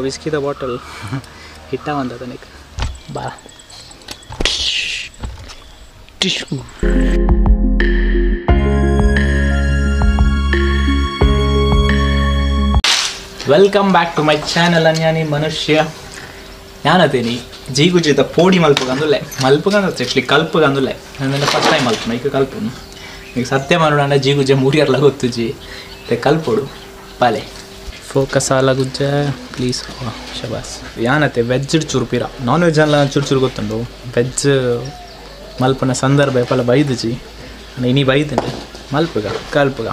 Whisky the bottle हिट्टा वंदा तनिक बा टिश्यू welcome back to my channel ಅನ್ಯಾನಿ ಮನುಷ್ಯ ಯಾನತೇನಿ ಜೀ ಗುಜ್ಜೆದ ಪೋಡಿ ಮಲ್ಪಗಂದುಲ್ಲೆ ಆಕ್ಚುಲಿ ಕಲ್ಪಗಂದುಲ್ಲೆ ನನ್ನ ಫಸ್ಟ್ ಟೈಮ್ ಮಲ್ಪ ಈಗ ಕಲ್ಪನು ಈಗ ಸತ್ಯ ಮಾಡೋಣ ಜೀ ಗುಜ್ಜೆ ಮೂರಿಯರ್ಲ ಗೊತ್ತು ಜಿ ಕಲ್ಪೊಡು ಪಾಲೆ ಫೋಕಸ್ ಆಲ ಗುಜ್ಜೆ ಪ್ಲೀಸ್ ಶಬಾಸ್ ಯಾನತೆ ವೆಜ್ ಚುರುಪಿರ ನಾನ್ ವೆಜ್ ಎಲ್ಲ ಚೂರು ಗೊತ್ತುಂಡು ವೆಜ್ ಮಲ್ಪನ ಸಂದರ್ಭ ಪಲ ಬೈದು ಜಿ ಇನಿ ಬೈದಂಡೆ ಮಲ್ಪಗ ಕಲ್ಪಗ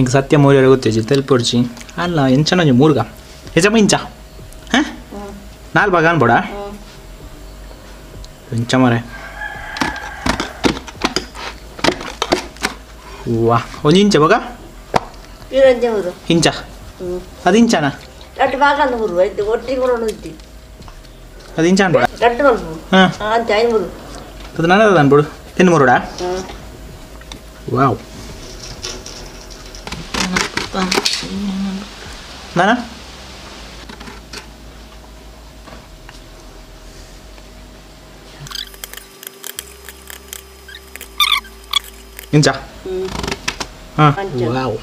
इंक सत्य मूर्य गोत्ते तेलपोर्ची अल्ल ಎಂಚನ ಮೂರ್ಗ ಹೆಜಮ ಇಂಚ ಹ ನಾಲ್ ಬಗಾನ್ ಬಡ ಇಂಚ ಮರೆ ವಾ ಒಂದು ಇಂಚ ಬಗ ಇರಂಜ ಮೂರು ಇಂಚ ಅದು ಇಂಚನ ರಟ್ ಬಗಾನ್ ಮೂರು ಐದು ಒಟ್ಟಿ ಕೊರೋನು ಇದ್ದಿ ಅದು ಇಂಚ ಅನ್ಬಡ ರಟ್ ಮಲ್ಪು ಹ ಅಂತ ಐದು ಮೂರು ಅದು ನನ್ನದ ಅನ್ಬಿಡು ತಿನ್ನು ಮೂರುಡ ವಾವ್ नाना इंचा हाँ वाव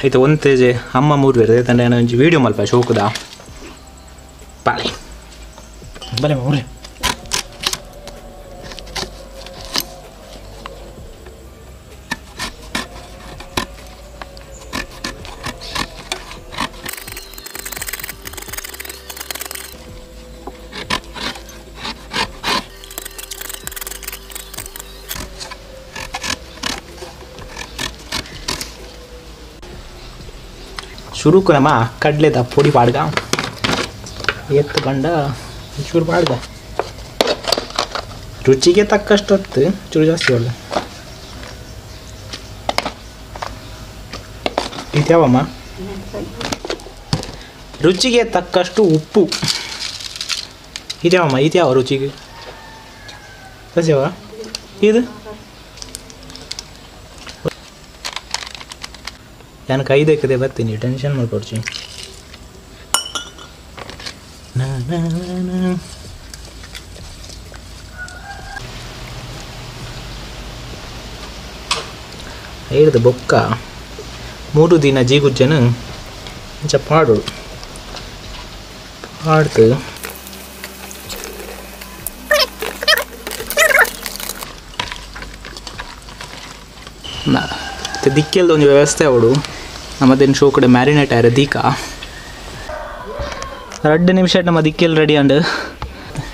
ಇದು ಒಂತೆಜೆ ಅಮ್ಮ ಮೂರು ಬೇರೆ ತಂದೆ ನಾನು ವಿಡಿಯೋ ಮಲ್ಪ ಶೋಕುದ ಪಾಳೆ ಬಲೆ ಮೂರೆ शुरू करें माँ कड़ले दा पोड़ी पाड़गा एक तो बंडा चूर पाड़गा रुचि के तक कष्ट होते चूर जास्ती वाला इत्या वामा रुचि के तक कष्ट उप्पु इत्या वामा इत्या और रुचि के कैसे वा इधर यान कई देखते बत्ती टेंशन मत पड़ची ना ना ना ಹೇಳಿದ ಬೊಕ್ಕ ಮೂರು ದಿನ ಜೀ ಗುಜ್ಜೆನ ಇಂಚ ಪಾಡೋಡು ಪಾಡ್ತು ನಾ ದಿಕ್ಕೆಲ್ದ ಒಂದು ವ್ಯವಸ್ಥೆ ಅವಡು ನಮ್ಮದೇನು ಶೋ ಕಡೆ ಮ್ಯಾರಿನೇಟ್ ಆಯ್ರ ದೀಕ 2 ನಿಮಿಷ ನಮ್ಮ ದಿಕ್ಕೆಲ್ ರೆಡಿ ಅಂಡ್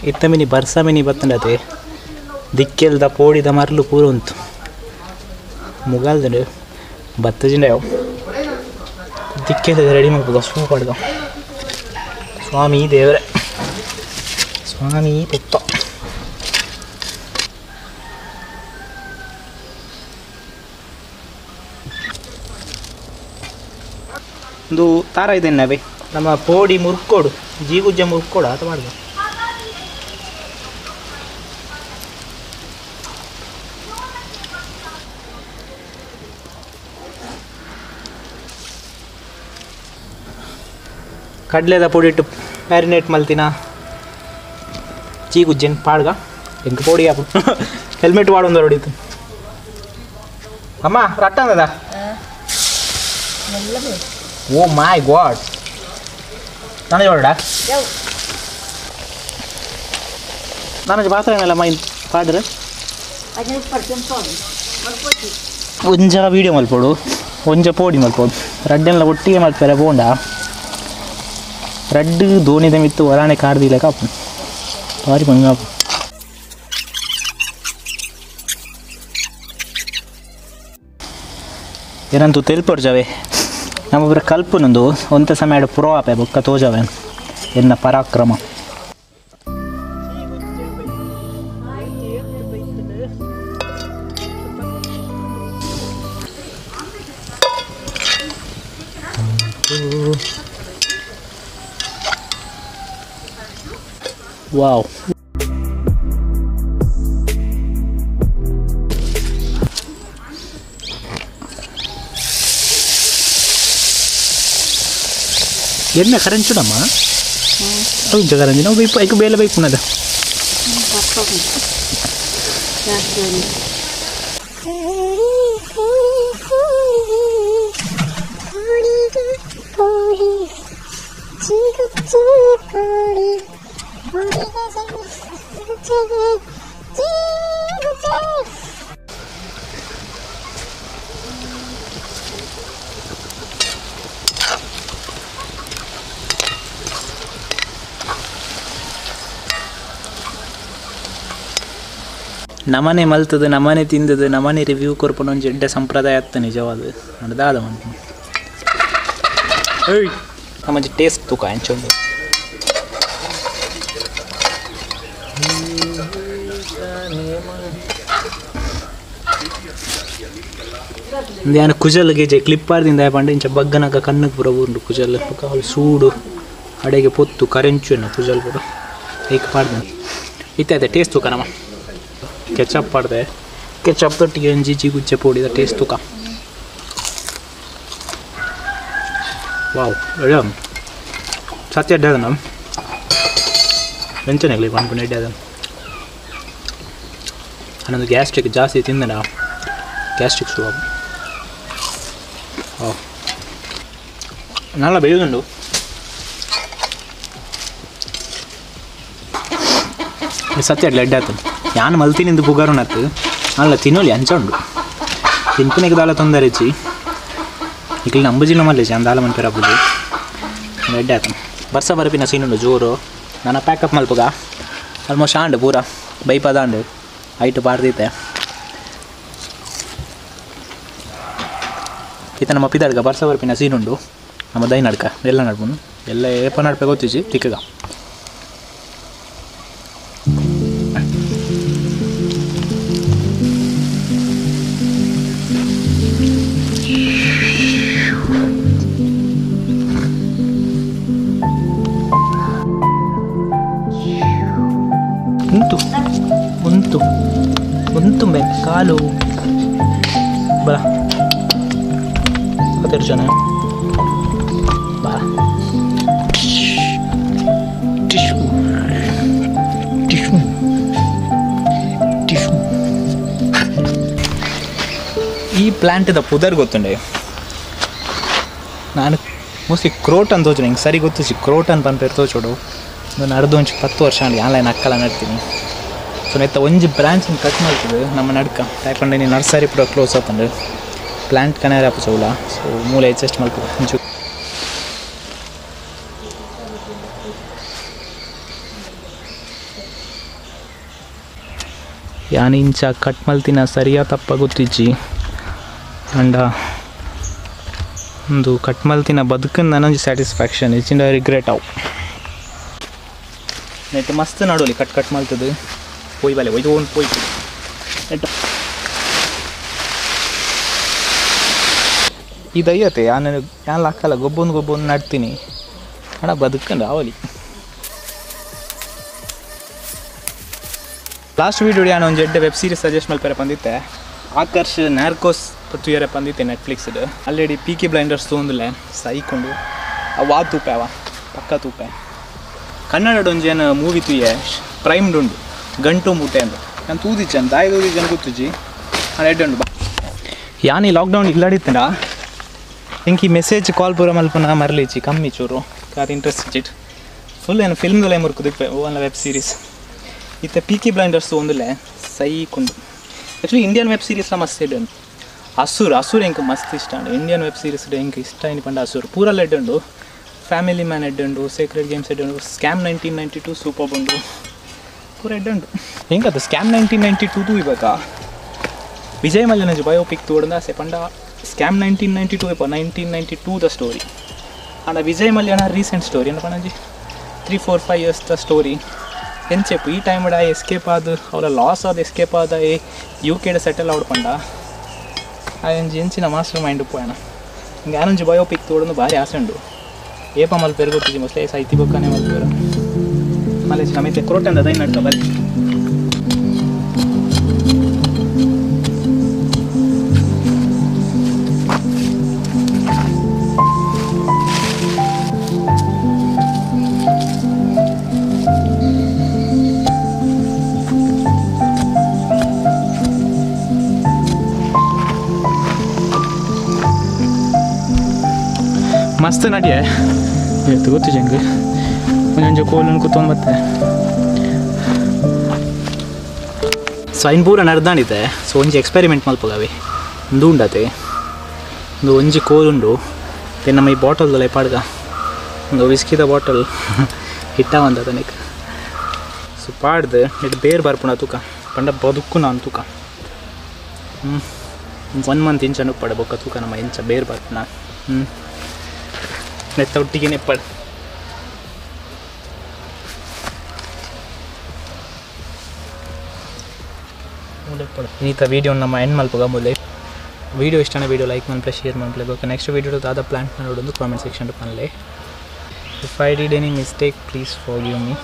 ಇತ್ತ ಮಿನಿ ಬರ್ಸ ಮಿನಿ ಬತ್ತಂಡತೆ ದಿಕ್ಕೆಲ್ದ ಪೋಡಿದ ಮರಲು ಪೂರ ಉಂಟು ಮುಗಾಲ್ದಂಡು ಬತ್ತಜಿಂಡವು ದಿಕ್ಕೆಲ್ದ ರೆಡಿ ಮಾಡ್ಬೋದು ಸೂ ಪಡ್ದ ಸ್ವಾಮಿ ದೇವರೇ ಸ್ವಾಮಿ ಪುಪ್ಪ ಒಂದು ತಾರ ಇದೆ ನಾವೇ ನಮ್ಮ ಪೋಡಿ ಮುರ್ಕೋಡು ಜೀ ಗುಜ್ಜೆ ಮುರ್ಕೋಡು ಆತ ಮಾಡ್ದು ಕಡಲೆದ ಪೊಡಿ ಇಟ್ಟು ಮ್ಯಾರಿನೇಟ್ ಮಲ್ತಿನ ಜೀ ಗುಜ್ಜೆನ ಪಾಡ್ಗ ಹೆಂಗೆ ಪೋಡಿ ಹಾಕು ಹೆಲ್ಮೆಟ್ ವಾಡೊಂದು ಹೊಡಿತು ಅಮ್ಮ ರಟ್ಟ ಅಂದದ ಓ ಮೈ ಗಾಡ್ ನಾನು ನೋಡ ನಾನು ಪಾತ್ರ ಏನಲ್ಲ ಮೈ ಪಾಡ್ರೆ ಒಂಜ ವೀಡಿಯೋ ಮಲ್ಪೋಡು ಒಂಜ ಪೋಡಿ ಮಲ್ಪೋಡು ರಡ್ಡೆಲ್ಲ ಒಟ್ಟಿಗೆ ಮಲ್ಪರೆ ಬೋಂಡ ರಡ್ಡು ದೋಣಿದ ಮಿತ್ತು ಹೊರಾಣೆ ಕಾರ್ದಿಲ್ಲ ಕಾಪು ಭಾರಿ ಮಂಗಾಪು ಏನಂತೂ ತೆಲ್ಪೊಡ್ಜಾವೆ ನಮ್ಮೊಬ್ಬರ ಕಲ್ಪನೊಂದು ಒಂತ ಸಮಯ ಪುರೋ ಆಪೆ ಬೊಕ್ಕ ತೋಜಾವೆ ಎನ್ನ ಪರಾಕ್ರಮ ವಾವ್. ಎಣ್ಣೆ ಕರೆಂಚುಡಮ್ಮ ಇಂಚ ಕರೆಂಚು ನಾವು ಬೈಪ್ ಐಕ ಬೇಲೆ ಬೈಕ್ ಉನ್ನದ ನಮನೆ ಮಲ್ತದು ನಮನೆ ತಿಂದದು ನಮನೆ ರಿವ್ಯೂ ಕೊರ್ಪನ ಒಂದು ಜಡ್ಡ ಸಂಪ್ರದಾಯ ಅತ್ತ ನಿಜವಾದ ನಡೆದಾದ ಒಂದು ಏಯ್ ನಮ್ಮಂಜಿ ಟೇಸ್ಟ್ ತೂಕ ಹಂಚೊಂದು ನಾನು ಕುಜಲ್ಗೆ ಜೆ ಕ್ಲಿಪ್ಪಾರ್ದಿಂದ ಪಂಡ ಇಂಚ ಬಗ್ಗನಕ ಕಣ್ಣಕ್ಕೆ ಪುರ ಊರು ಕುಜಲ್ ಕಾಲು ಸೂಡು ಅಡೆಗೆ ಪೊತ್ತು ಕರೆಂಚು ಕುಜಲ್ ಪುರ ಐಕ್ ಪಾಡ್ದೆ ಇತ್ತೆ ಟೇಸ್ಟ್ ತೂಕ ನಮ್ಮ ಕೆಚಪ್ ಪಾಡ್ದೆ ಕೆಚಪ್ ತೊಟ್ಟಿಗೆ ಒಂಜಿ ಜೀ ಗುಜ್ಜೆ ಪೋಡಿದ ಟೇಸ್ಟ್ ತೂಕ ವಾವ್ ಒಳ್ಳೆ ಸತ್ಯ ಅಡ್ಡದ ನಮ್ಮ ವೆಂಚನೆಗ್ಲಿ ಪಂಪು ಅಡ್ಡದ ಅನ್ನೊಂದು ಗ್ಯಾಸ್ಟ್ರಿಕ್ ಜಾಸ್ತಿ ತಿಂದ ನಾವು ಗ್ಯಾಸ್ಟ್ರಿಕ್ ಶುರು ವಾವ್ ನಲ್ಲ ಬೇಯುದುಂಡು ಸತ್ಯ ಅಡ್ಲ ಅಡ್ಡ ಆಯ್ತು ನಾನು ಮಲ್ತಿನಿಂದು ಪುಗಾರು ನತ್ತು ಅಲ್ಲ ತಿನ್ನೋಲಿ ಅಂಚ ಉಂಡು ತಿನ್ಪುನಿಗೆ ದಾಲ ತೊಂದರೆ ಹೆಚ್ಚಿ ಈಗ ನಂಬುಜಿಲ್ಲ ಮಲ್ಲೇಜಿ ಅಂದಾಲ ಮನ್ಪೇರ ಹಬ್ಬದು ಎಡ್ಡೆ ಆಯ್ತು ಬರ್ಸ ಬರಪಿನ ಸೀನುಂಡು ಜೋರು ನಾನು ಪ್ಯಾಕಪ್ ಮಲ್ಪಗ ಆಲ್ಮೋಸ್ಟ್ ಆಂಡು ಪೂರ ಬೈಪದಾಂಡು ಐಟು ಪಾಡ್ದೈತೆ ಈತ ನಮ್ಮ ಪಿದಾಡ್ಗ ಬರ್ಸ ಬರಪಿನ ಸೀನುಂಡು ನಮ್ಮ ದೈ ನಡ್ಕ ಎಲ್ಲ ನಡ್ಕೊಂಡು ಎಲ್ಲ ಏಪ ನಡ್ಪೆ ಗೊತ್ತಿಜಿ ತಿಕ್ಕಗ ಉಂತು ಕಾಲು ಬರ ಜನ ಬರ ಟಿಶ್ಯೂ ಟಿಶ್ಯೂ ಟಿಶ್ಯೂ ಈ ಪ್ಲ್ಯಾಂಟ್ದ ಪುದರ್ ಗೊತ್ತುಂಡೆ ನಾನು ಮೋಸ್ಟ್ಲಿ ಕ್ರೋಟನ್ ತೋಚು ಹಿಂಗೆ ಸರಿ ಗೊತ್ತು ಕ್ರೋಟನ್ ಪಂಪೇರು ತೋಚೋಡು ನಾನು ಅರ್ಧೊಂಚು 10 ವರ್ಷ ಅಂಡಿ ಆನ್ಲೈನ್ ಅಕ್ಕಲ್ಲ ನಡ್ತೀನಿ ಸೊ ನೆತ್ತ ಒಂಜಿ ಬ್ರಾಂಚ್ ಕಟ್ ಮಾಡ್ತದೆ ನಮ್ಮ ನಡ್ಕ ಯಾಕಂದ್ರೆ ನೀನು ನರ್ಸರಿ ಪೂರ ಕ್ಲೋಸ್ ಆತಂಡು ಪ್ಲಾಂಟ್ ಕನೇರ ಆಪಚೌಲ ಸೊ ಮೂಲೆ ಅಡ್ಜಸ್ಟ್ ಮಾಡ್ತದೆ ಒಂಚೂರು ಯಾನ್ ಇಂಚ ಕಟ್ ಮಲ್ತಿನ ಸರಿಯಾ ತಪ್ಪ ಗೊತ್ತಿಜ್ಜಿ ಅಂಡ ಒಂದು ಕಟ್ ಮಲ್ತಿನ ಬದುಕನ್ನು ನನಗೆ ಸ್ಯಾಟಿಸ್ಫ್ಯಾಕ್ಷನ್ ಹೆಚ್ಚಿನ ರಿಗ್ರೆಟ್ ಅವು ನೆಟ್ ಮಸ್ತ್ ನಡೋಲಿ ಕಟ್ ಮಲ್ತದು ಪೋಯ್ ಬಾಲೆ ಒಯ್ದು ಒಂದು ಪೋಯ್ ನೆಟ್ ಇದಯ್ಯತೆ ನಾನು ಹಾಕಲ್ಲ ಗೊಬ್ಬೊಂದು ನಡ್ತೀನಿ ಅಣ್ಣ ಬದುಕಂಡು ಅವಲಿ ಲಾಸ್ಟ್ ವೀಡಿಯೋ ನಾನು ಒಂದು ಜಡ್ಡೆ ವೆಬ್ ಸೀರೀಸ್ ಸಜೆಸ್ಟ್ ಮಲ್ಪರೆ ಬಂದಿತ್ತೆ ಆಕರ್ಷ್ ನ್ಯಾರ್ಕೋಸ್ ತುಯ್ಯರೆ ಬಂದಿತ್ತೆ ನೆಟ್ಫ್ಲಿಕ್ಸ್ದು ಆಲ್ರೆಡಿ ಪೀಕಿ ಬ್ಲೈಂಡರ್ಸ್ ತೊಗೊಂದಿಲ್ಲ ಸೈಕೊಂಡು ಅವ ತೂಪೆ ಅವ ಪಕ್ಕ ತೂಪೆ ಕನ್ನಡ ಒಂಜೇನು ಮೂವಿ ತುಯ್ಯೆ ಪ್ರೈಮ್ಡ್ ಉಂಡು ಗಂಟು ಮುಟ್ಟೆ ಅಂದು ನಾನು ತೂದಿಚ್ಚನ್ ದಾಯಿ ತೂದಿಚ್ಚನ್ ಗೊತ್ತುಜಿ ನಾನು ಎಡ್ಡುಂಡು ಬಾ ಯಾನಿ ಲಾಕ್ಡೌನ್ ಇಲ್ಲಾಡಿತ್ತಂಡ ಇಂಕಿ ಮೆಸೇಜ್ ಕಾಲ್ ಪೂರ ಮಲ್ಪನ ಮರಲಿಚ್ಚಿ ಕಮ್ಮಿ ಚೂರು ಅದು ಇಂಟ್ರೆಸ್ಟ್ ಇಚ್ಚಿಟ್ಟು ಫುಲ್ ಏನು ಫಿಲ್ಮ್ದಲ್ಲೇ ಮುರ್ಕುದಿಪ್ಪೆ ಒನ್ ವೆಬ್ ಸೀರೀಸ್ ಇತ್ತೆ ಪೀಕಿ ಬ್ಲೈಂಡರ್ಸ್ ಒಂದಿಲ್ಲೇ ಸೈಕೊಂಡು ಆ್ಯಕ್ಚುಲಿ ಇಂಡಿಯನ್ ವೆಬ್ ಸೀರೀಸ್ಲ ಮಸ್ತ್ ಇಡ್ಡು ಅಸುರ್ ಎಂಕ್ ಮಸ್ತ್ ಇಷ್ಟ ಉಂಡು ಇಂಡಿಯನ್ ವೆಬ್ ಸೀರೀಸ್ ಎಂಕ್ ಇಷ್ಟ ಏನು ಪಂಡ ಅಸುರ್ ಪೂರಲ್ಲಿ ಎಡ್ಡುಂಡು ಫ್ಯಾಮಿಲಿ ಮ್ಯಾನ್ ಎಡ್ಡುಂಡು ಸೀಕ್ರೆಟ್ ಗೇಮ್ಸ್ ಎಡ್ಡುಂಡು ಸ್ಕ್ಯಾಮ್ 1992 ಸೂಪರ್ ಉಂಡು ಪೂರ ಎಡ್ಡುಂಡು ಹೆಂಗದು ಸ್ಕ್ಯಾಮ್ 1992 ಇವಾಗ ವಿಜಯ್ ಮಲ್ಯನಜ್ ಬಯೋಪಿಕ್ ತೋಡಂದ ಆಸೆ ಪಂಡ ಸ್ಕ್ಯಾಮ್ 1992 ಇಪ್ಪ 1992 ದ ಸ್ಟೋರಿ ಆಂಡ ವಿಜಯ್ ಮಲ್ಯನ ರೀಸೆಂಟ್ ಸ್ಟೋರಿ ಏನು ಪಣಜಿ 3-4-5 years ದ ಸ್ಟೋರಿ ಎಂಚೆಪ್ಪು ಈ ಟೈಮ್ ಎಸ್ಕೇಪ್ ಆದ ಅವರ ಲಾಸ್ ಆದ ಎಸ್ಕೇಪ್ ಆದ UK ಸೆಟಲ್ ಆವಡ್ ಪಂಡ ಆಯಂಜಿ ಎಂಚಿನ ಮಾಸ್ಟರ್ ಮೈಂಡ್ ಪೋಯಣ ಹಿಂಗೆ ಆನಂಜಿ ಬಯೋಪಿಕ್ ತೋಡೊಂದು ಭಾರಿ ಆಸೆ ಉಂಡು ಏಪ ಮಲ್ಪೇರು ಗೊತ್ತಿಜಿ ಮೋಸ್ಟ್ಲಿ ಸೈತಿ ಬೊಕ್ಕನೆ ಮಲ್ಪೇರು ಮಲೇಶಿಯಾ ಮೆತ್ತೆ ಕ್ರೋಟಂದ ದೈ ನಡ್ಕ ಬರೀ ಮಸ್ತ್ ನಡಿಯೇ ಇವತ್ತು ಗೊತ್ತು ಜಂಗೆ ಒಂದೊಂದು ಕೋಲನ್ನು ಕೂತ್ಕೊಂಡು ಮತ್ತೆ ಸೊ ಐನ್ ಪೂರ ನಡೆದಾಣಿದೆ ಸೊ ಒಂಜಿ ಎಕ್ಸ್ಪೆರಿಮೆಂಟ್ ಮಲ್ಪಗಾವೆ ಒಂದು ಉಂಡತೆ ಒಂದು ಒಂಜಿ ಕೋಲುಂಡು ನಮ್ಮ ಈ ಬಾಟಲ್ದಲ್ಲ ಪಾಡ್ಗ ಒಂದು ವಿಸ್ಕಿದ ಬಾಟಲ್ ಹಿಟ್ಟವಂತ ತನಕ ಸೊ ಪಾಡ್ದು ಇಟ್ಟು ಬೇರೆ ಬರ್ಪುಣ ತೂಕ ಪಂಡ ಬದುಕು ನಾನು ತೂಕ 1 ಮಂತ್ ಇಂಚನು ಪಡ ಬೊಕ್ಕ ತೂಕ ನಮ್ಮ ಇಂಚ ಬೇರೆ ಬರ್ಪುಣ ನೆತ್ತ ಒಟ್ಟಿಗೆ ನೆಪ್ಪಡು ಇನ್ನಿತ ವೀಡಿಯೋ ನಮ್ಮ ಎಂಡ್ ಮಲ್ಪಗ ಮೊದಲೇ ವೀಡಿಯೋ ಇಷ್ಟನ ವೀಡಿಯೋ ಲೈಕ್ ಮಲ್ಪಲೆ ಶೇರ್ ಮಲ್ಪಲೆ ಬೇಕು ನೆಕ್ಸ್ಟ್ ವೀಡಿಯೋ ದಾದ ಪ್ಲಾನ್ ನೋಡೋದು ಕಾಮೆಂಟ್ ಸೆಕ್ಷನ್ ಪನ್ಲೆ if I did any mistake please forgive me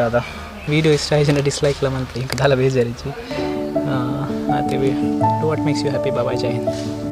ದಾದ ವೀಡಿಯೋ ಇಷ್ಟ ಆಯ್ತು ಡಿಸ್ಲೈಕ್ ಎಲ್ಲ ಮಲ್ಪಲೆ ದಾಲ ಬೇಜಾರಿಚ್ಚಿ ಮತ್ತೆ do what makes you happy bye Jai Hind.